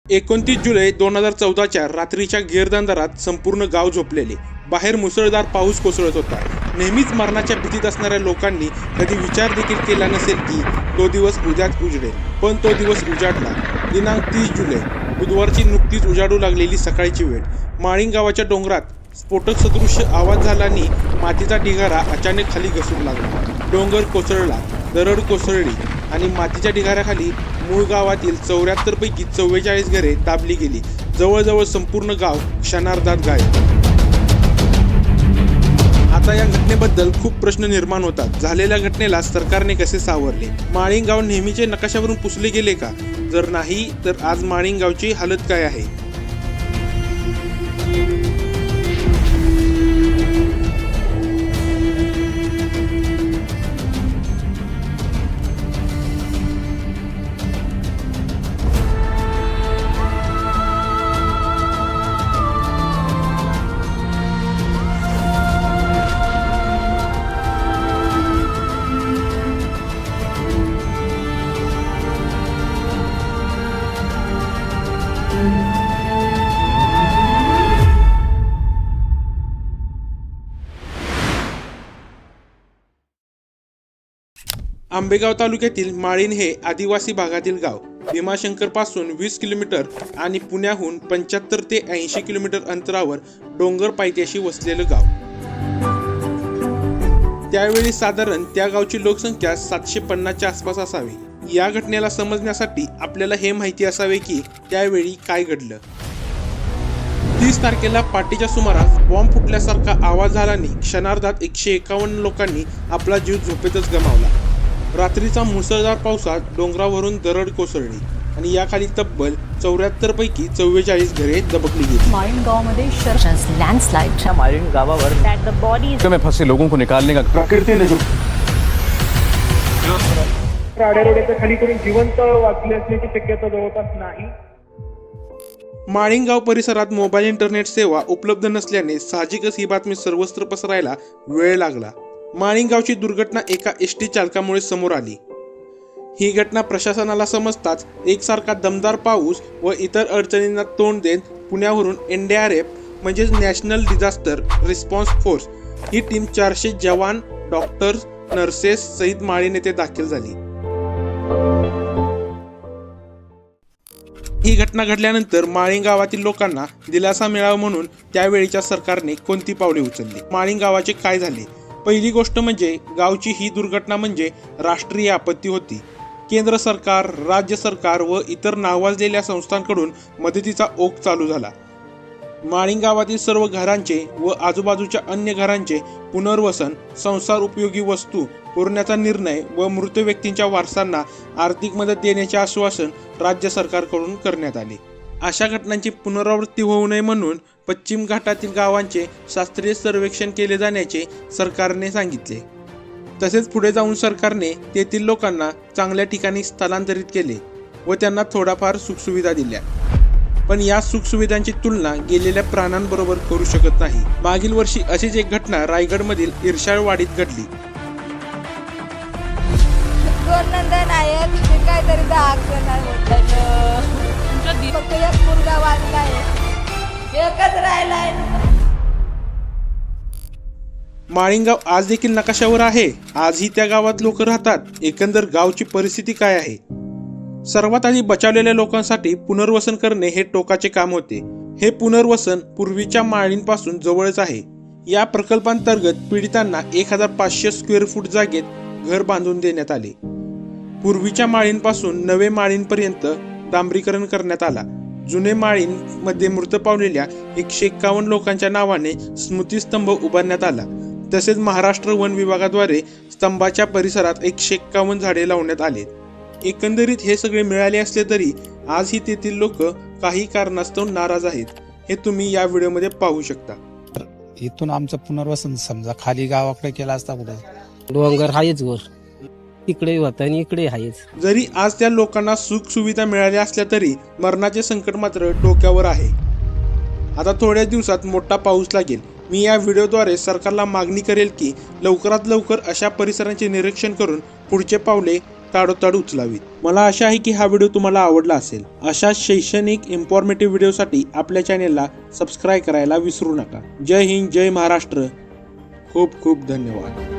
29 जुलै 2014च्या रात्रीच्या गिरदंदारात संपूर्ण गाव झोपलेले. बाहेर मुसळधार पाऊस कोसळत होता. नेहमीच मरणाच्या भीतीत असणाऱ्या लोकांनी कधी विचार देखील केला नसेल की तो दिवस उद्याच उजडेल. पण तो दिवस उजाडला. दिनांक 30 जुलै, बुधवारची नुकतीच उजाडू लागलेली सकाळची वेळ. माळीण गावाच्या डोंगरात स्फोटक सदृश्य आवाज झाला आणि मातीचा ढिगारा अचानक खाली घसरू लागला. डोंगर कोसळला, दरड कोसळली आणि मातीच्या ढिगाऱ्याखाली मूळ गावातील 74 पैकी 44 घरे दाबली गेली. जवळजवळ संपूर्ण गाव क्षणार्धात गायब. आता या घटनेबद्दल खूप प्रश्न निर्माण होतात. झालेल्या घटनेला सरकारने कसे सावरले? माळीण गाव नेहमीचे नकाशावरून पुसले गेले का? जर नाही तर आज माळीण गावची हालत काय आहे? आंबेगाव तालुक्यातील माळीण हे आदिवासी भागातील गाव. भीमाशंकर पासून 20 किलोमीटर आणि पुण्याहून 75 ते 80 किलोमीटर अंतरावर डोंगर पायथ्याशी वसलेलं गाव. त्यावेळी साधारण त्या गावची लोकसंख्या 750च्या आसपास असावी. या घटनेला समजण्यासाठी आपल्याला हे माहिती असावे की त्यावेळी काय घडलं. 30 तारखेला पहाटेच्या सुमारास बॉम्ब फुटल्यासारखा आवाज झाला आणि क्षणार्धात 151 लोकांनी आपला जीव झोपेतच गमावला. रात्रीचा मुसळधार पावसात डोंगरावरून दरड कोसळली आणि याखाली तब्बल 74 पैकी 44 घरे दबकली गेली. माळीण गावामध्ये लँडस्लाइडच्या माळीण गावावर में फंसे लोगों को निकालने का प्रकृतीने जो राड्यारोड्याच्या खाली करून जिवंत वाचले असण्याची शक्यता जवळपास नाही. माळीण गाव परिसरात मोबाईल इंटरनेट सेवा उपलब्ध नसल्याने साहजिकच ही बातमी सर्वत्र पसरायला वेळ लागला. माळीण गावची दुर्घटना एका एसटी चालकामुळे समोर आली. ही घटना प्रशासनाला समजताच एकसारखा दमदार पाऊस व इतर अडचणींना तोंड देत पुण्यावरून NDRF म्हणजेच नॅशनल डिझास्टर रिस्पॉन्स फोर्स ही टीम 400 जवान, डॉक्टर्स, नर्सेस सहित माळीण येथे दाखल झाली. ही घटना घडल्यानंतर माळीण गावातील लोकांना दिलासा मिळावा म्हणून त्यावेळीच्या सरकारने कोणती पावले उचलली? माळीण गावाचे काय झाले? पहिली गोष्ट म्हणजे गावची ही दुर्घटना म्हणजे राष्ट्रीय आपत्ती होती. केंद्र सरकार, राज्य सरकार व इतर नावाजलेल्या संस्थांकडून मदतीचा ओघ चालू झाला. माळीण गावातील सर्व घरांचे व आजूबाजूच्या अन्य घरांचे पुनर्वसन, संसार उपयोगी वस्तू पुरवण्याचा निर्णय व मृत व्यक्तींच्या वारसांना आर्थिक मदत देण्याचे आश्वासन राज्य सरकारकडून करण्यात आले. अशा घटनांची पुनरावृत्ती होऊ नये म्हणून पश्चिम घाटातील गावांचे शास्त्रीय सर्वेक्षण केले जाण्याचे सरकारने सांगितले. तसेच पुढे जाऊन सरकारने तेथील लोकांना चांगल्या ठिकाणी स्थलांतरित केले व त्यांना थोडाफार सुखसुविधा दिल्या. पण या सुखसुविधांची तुलना गेलेल्या प्राणांबरोबर करू शकत नाही. मागील वर्षी अशीच एक घटना रायगडमधील इर्षाळवाडीत घडली. माळीण गाव आज देखील नकाशावर आहे. आजही त्या गावात लोक राहतात. एकंदर गावची परिस्थिती काय आहे? सर्वात आधी बचावलेल्या लोकांसाठी पुनर्वसन करणे हे टोकाचे काम होते. हे पुनर्वसन पूर्वीच्या माळीणपासून जवळच आहे. या प्रकल्पांतर्गत पीडितांना 1500 स्क्वेअर फूट जागेत घर बांधून देण्यात आले. पूर्वीच्या माळीणपासून नवे माळीणपर्यंत डांबरीकरण करण्यात आला. जुने माळीण मध्ये मृत पावलेल्या 151 लोकांच्या नावाने स्मृतिस्तंभ उभारण्यात आला. तसेच महाराष्ट्र वन विभागाद्वारे स्तंभाच्या परिसरात 151 झाडे लावण्यात आले. एकंदरीत हे सगळे मिळाले असले तरी आजही तेथील लोक काही कारणास्तव नाराज आहेत. हे तुम्ही या व्हिडिओमध्ये पाहू शकता. इथून आमचं पुनर्वसन समजा खाली गावाकडे केला असता कुठे डोंगर आहेच वर, इकडे होत आणि इकडे आहेच. जरी आज त्या लोकांना सुख सुविधा मिळाल्या असल्या तरी मरणाचे संकट मात्र डोक्यावर आहे. आता थोड्याच दिवसात मोठा पाऊस लागेल. मी या व्हिडिओद्वारे सरकारला मागणी करेल की लवकरात लवकर अशा परिसरांचे निरीक्षण करून पुढचे पावले ताडोताड उचलावीत। मला आशा आहे की हा व्हिडिओ तुम्हाला आवडला असेल। अशा शैक्षणिक इन्फॉर्मेटिव्ह व्हिडिओसाठी आपल्या चॅनेलला सबस्क्राईब करायला विसरू नका। जय हिंद, जय महाराष्ट्र, खूप खूप धन्यवाद।